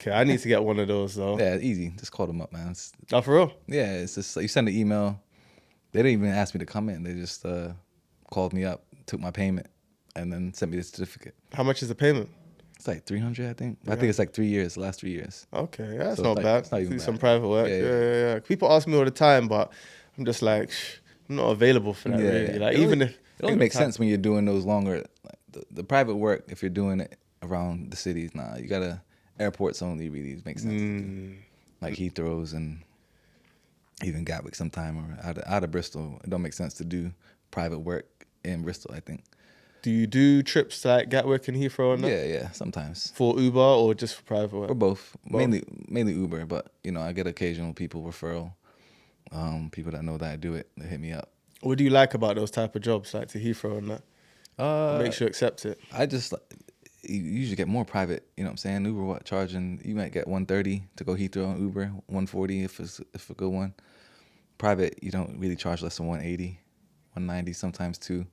Okay, I need to get one of those though. Yeah, easy. Just call them up, man. Oh, for real? Yeah, it's just you send an email. They didn't even ask me to come in. They just called me up, took my payment, and then sent me the certificate. How much is the payment? It's like 300, I think. Yeah. I think it's like 3 years, the last 3 years. Okay, yeah, that's So not it's bad. not even Do bad. some private work. Yeah. People ask me all the time, but I'm just like, I'm not available for that. Really. Like It only makes sense when you're doing those longer, like the private work. If you're doing it around the cities, you gotta airports only really makes sense. To do. Like Heathrow's and even Gatwick sometime, or out of Bristol. It don't make sense to do private work in Bristol, I think. Do you do trips like Gatwick and Heathrow and that? Yeah, sometimes. For Uber or just for private work? Or both. Mainly Uber, but I get occasional people referral. People that know that I do it, they hit me up. What do you like about those type of jobs, like to Heathrow and that? What makes you accept it? I just you usually get more private. You know what I'm saying? Uber charging, you might get $130 to go Heathrow on Uber, $140 if a good one. Private, you don't really charge less than $180, $190 sometimes too.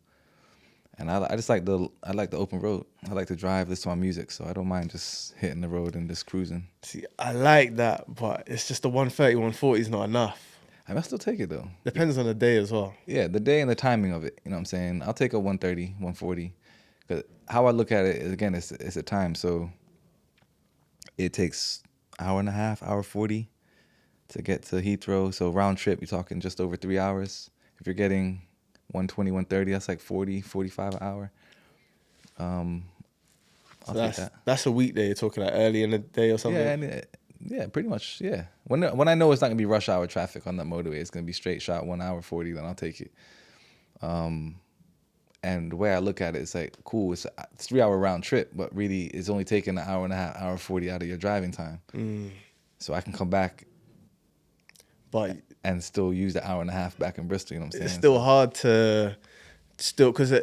And I like the open road. I like to drive, listen to my music, so I don't mind just hitting the road and just cruising. See, I like that, but it's just the 130, 140 is not enough. I must still take it though. Depends on the day as well. Yeah, the day and the timing of it. You know what I'm saying? I'll take a 130, 140. Because how I look at it is, again, it's a time. So it takes hour and a half, hour 40 to get to Heathrow. So round trip, you're talking just over 3 hours. If you're getting 120, 130, that's like 40, 45 an hour. I'll take that. That's a weekday. You're talking like early in the day or something? Yeah, pretty much, yeah. When I know it's not going to be rush hour traffic on that motorway, it's going to be straight shot 1 hour 40, then I'll take it. And the way I look at it, it's like, cool, it's a 3 hour round trip, but really it's only taking an hour and a half, hour 40 out of your driving time. So I can come back and still use the hour and a half back in Bristol, you know what I'm saying? It's still hard to, because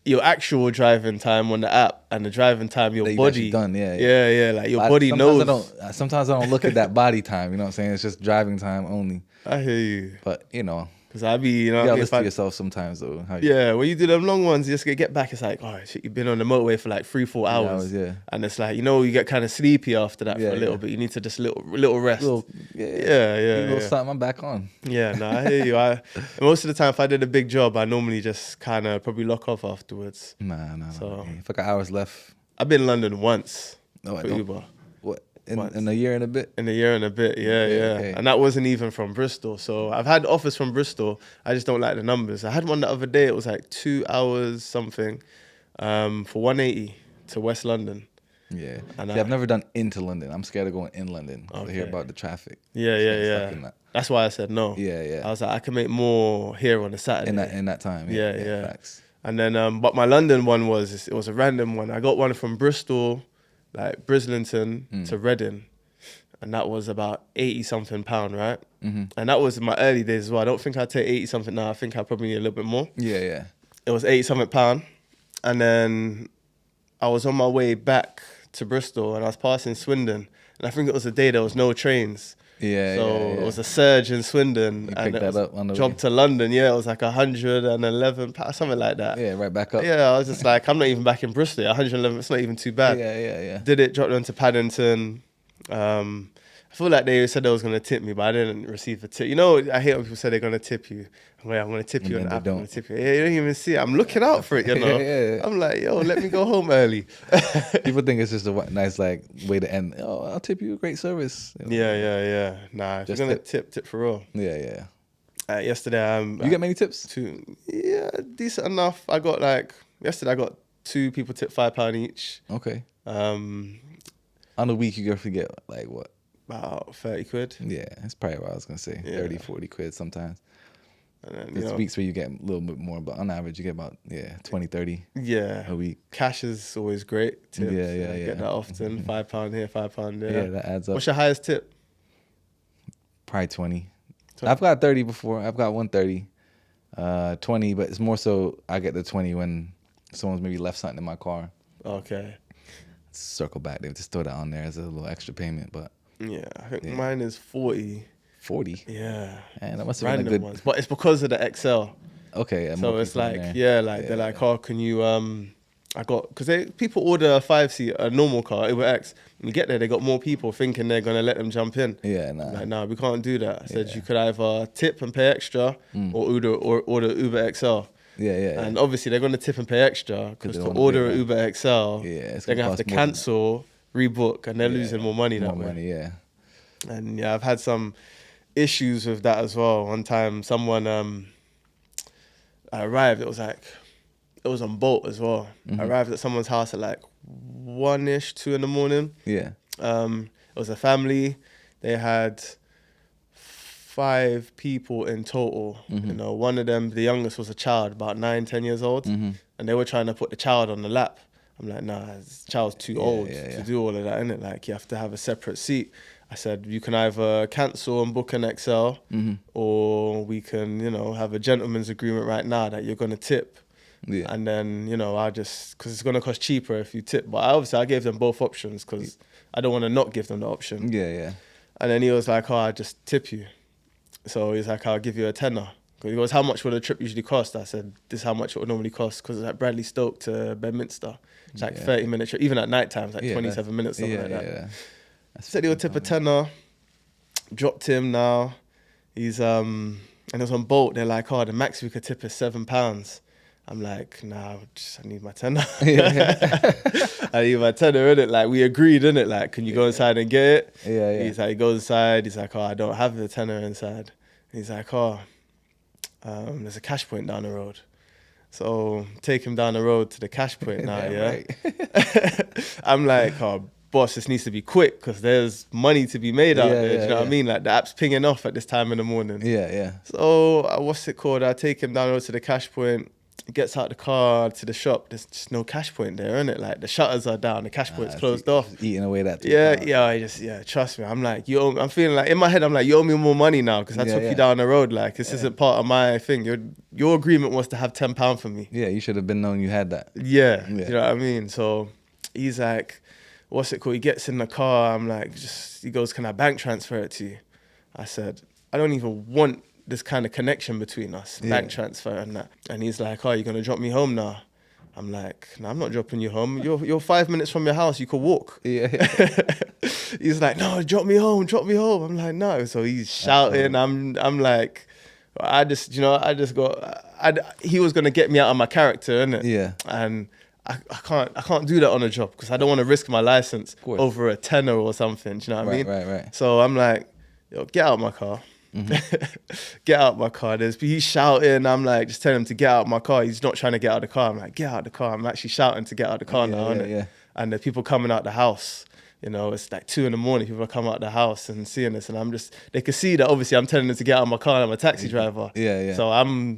your actual driving time on the app and the driving time your body done, like your body knows. Sometimes I don't look at that body time, you know what I'm saying? It's just driving time only. I hear you, but because I be, you gotta listen to yourself sometimes though. When you do them long ones, you just get back. It's like, oh shit, you've been on the motorway for like 3-4 hours, and it's like, you get kind of sleepy after that for a little bit. You need to just little rest. Little something. I'm back on. Yeah, no, I hear you. Most of the time, if I did a big job, I normally just kind of probably lock off afterwards. Nah. So if I got hours left, I've been in London once for Uber. What? In a year and a bit? In a year and a bit, yeah. Okay. And that wasn't even from Bristol. So I've had offers from Bristol. I just don't like the numbers. I had one the other day. It was like 2 hours something for 180 to West London. Yeah. And I've never done into London. I'm scared of going in London. I hear about the traffic. Yeah. That's why I said no. Yeah. I was like, I can make more here on a Saturday. In that time. Yeah. Facts. And then, but my London one was a random one. I got one from Bristol, like Brislington to Reading, and that was about 80 something pound, right? And that was in my early days as well. I don't think I'd take 80 something now. I think I probably need a little bit more. Yeah. It was 80 something pound, and then I was on my way back to Bristol, and I was passing Swindon, and I think it was a day there was no trains. So it was a surge in Swindon, and it was a job to London. Yeah, it was like 111 pounds, something like that. Yeah, right back up. Yeah, I was just like, I'm not even back in Bristol. 111, it's not even too bad. Yeah. Did it, dropped down to Paddington. I feel like they said they was going to tip me, but I didn't receive a tip. I hate when people say they're going to tip you. I'm going to tip you, and I'm going to tip you. Yeah, you don't even see it. I'm looking out for it, I'm like, yo, let me go home early. People think it's just a nice way to end. Oh, I'll tip you. Great service. Yeah. Nah, if you're going to tip for real. Yeah. Yesterday, you get many tips? Yeah, decent enough. Yesterday I got 2 people tip £5 each. Okay. On a week, you roughly get like what? About 30 quid. Yeah, that's probably what I was going to say. 30, 40 quid sometimes. And then, there's weeks where you get a little bit more, but on average, you get about 20, 30 a week. Cash is always great. Tips. Yeah. Get that often. £5 here, £5 there. Yeah, that adds up. What's your highest tip? Probably 20. I've got 30 before. I've got 130. 20, but it's more so I get the 20 when someone's maybe left something in my car. Okay. Circle back. They just throw that on there as a little extra payment, but yeah, I think mine is 40. 40? Yeah. And that must have been a good ones. But it's because of the XL. Okay. So it's like, they're like, oh, can you I got, because people order a 5-seat, a normal car, Uber X. When you get there, they got more people thinking they're going to let them jump in. Yeah, nah. Like, nah, we can't do that. I said, you could either tip and pay extra or order Uber XL. Yeah. And obviously, they're going to tip and pay extra because to order an Uber XL, they're going to have to cancel, rebook, and they're losing more money that way. Yeah. And yeah, I've had some issues with that as well. One time, someone, I arrived, it was on Bolt as well. I arrived at someone's house at like 1-ish, 2 in the morning. Yeah. It was a family. They had 5 people in total. You know, one of them, the youngest, was a child, about 9, 10 years old. And they were trying to put the child on the lap. I'm like, nah, this child's too old to do all of that, innit? Like, you have to have a separate seat. I said, you can either cancel and book an XL, or we can, you know, have a gentleman's agreement right now that you're going to tip. Yeah. And then, you know, because it's going to cost cheaper if you tip. But obviously, I gave them both options because I don't want to not give them the option. Yeah. And then he was like, oh, I'll just tip you. So he's like, I'll give you a tenner. He goes, how much would a trip usually cost? I said, this is how much it would normally cost, because it's like Bradley Stoke to Bedminster. It's like 30-minute trip. Even at night time, it's like 27 minutes, something like that. Yeah. Said he'll tip a tenner. Dropped him now. He's, and it was on Bolt. They're like, oh, the max we could tip is £7. I'm like, nah, I need my tenner. I need my tenner, innit? Like, we agreed, innit? Like, can you go inside and get it? Yeah. He's like, he goes inside. He's like, oh, I don't have the tenner inside. He's like, oh, there's a cash point down the road. So take him down the road to the cash point now, Right. I'm like, oh, boss, this needs to be quick because there's money to be made out there. Do you know what I mean? Like, the app's pinging off at this time in the morning. Yeah. So, what's it called? I take him down the road to the cash point. He gets out the car to the shop. There's just no cash point there, innit? Like, the shutters are down, the cash point's closed off. Eating away that. Trust me. I'm like, I'm feeling like, in my head, I'm like, you owe me more money now because I took you down the road. Like, this isn't part of my thing. Your agreement was to have £10 for me. Yeah, you should have been known you had that. Yeah. You know what I mean? So he's like, what's it called? He gets in the car. I'm like, he goes, can I bank transfer it to you? I said, I don't even want this kind of connection between us, bank transfer and that. And he's like, oh, you're going to drop me home now? I'm like, no, I'm not dropping you home. You're 5 minutes from your house. You could walk. Yeah. He's like, no, drop me home. I'm like, no. So he's shouting. I'm like, he was going to get me out of my character, innit? Yeah. And I can't do that on a job because I don't want to risk my license over a tenner or something. Do you know what I mean? Right. So I'm like, yo, get out of my car. Get out my car. He's shouting. I'm like, just tell him to get out my car. He's not trying to get out of the car. I'm like, get out of the car. I'm actually shouting to get out of the car now. And the people coming out the house, you know, it's like 2 in the morning. People are coming out the house and seeing this, and they can see that obviously I'm telling them to get out of my car. And I'm a taxi driver. Yeah. So I'm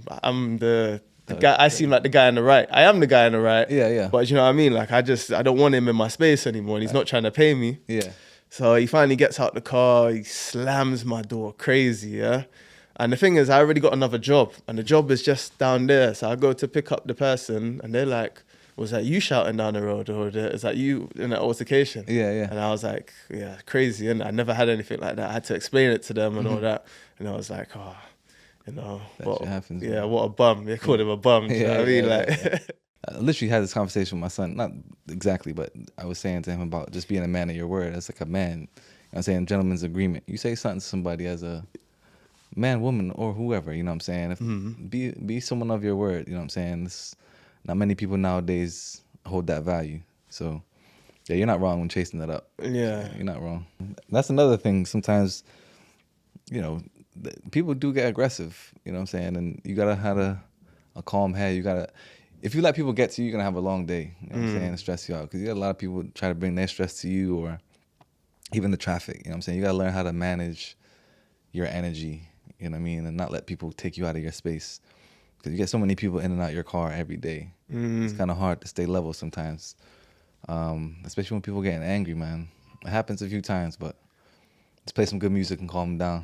the guy. I seem like the guy on the right. I am the guy on the right. Yeah. But you know what I mean? Like, I don't want him in my space anymore. And he's not trying to pay me. Yeah. So he finally gets out the car, he slams my door crazy, yeah? And the thing is, I already got another job, and the job is just down there. So I go to pick up the person, and they're like, was that you shouting down the road, or is that you in that altercation? Yeah. And I was like, yeah, crazy, and I never had anything like that. I had to explain it to them and all that. And I was like, oh, you know, what a bum. They called him a bum, do you know what I mean? Like... I literally had this conversation with my son, not exactly, but I was saying to him about just being a man of your word. That's like a man, you know what I'm saying, gentleman's agreement. You say something to somebody as a man, woman, or whoever, you know what I'm saying? Be someone of your word, you know what I'm saying? Not many people nowadays hold that value. So, yeah, you're not wrong when chasing that up. Yeah. You're not wrong. That's another thing. Sometimes, you know, people do get aggressive, you know what I'm saying? And you got to have a calm head. You got to... If you let people get to you, you're going to have a long day, you know what I'm saying, and stress you out. Because you got a lot of people try to bring their stress to you, or even the traffic, you know what I'm saying? You got to learn how to manage your energy, you know what I mean, and not let people take you out of your space. Because you get so many people in and out your car every day. It's kind of hard to stay level sometimes, especially when people are getting angry, man. It happens a few times, but just play some good music and calm them down.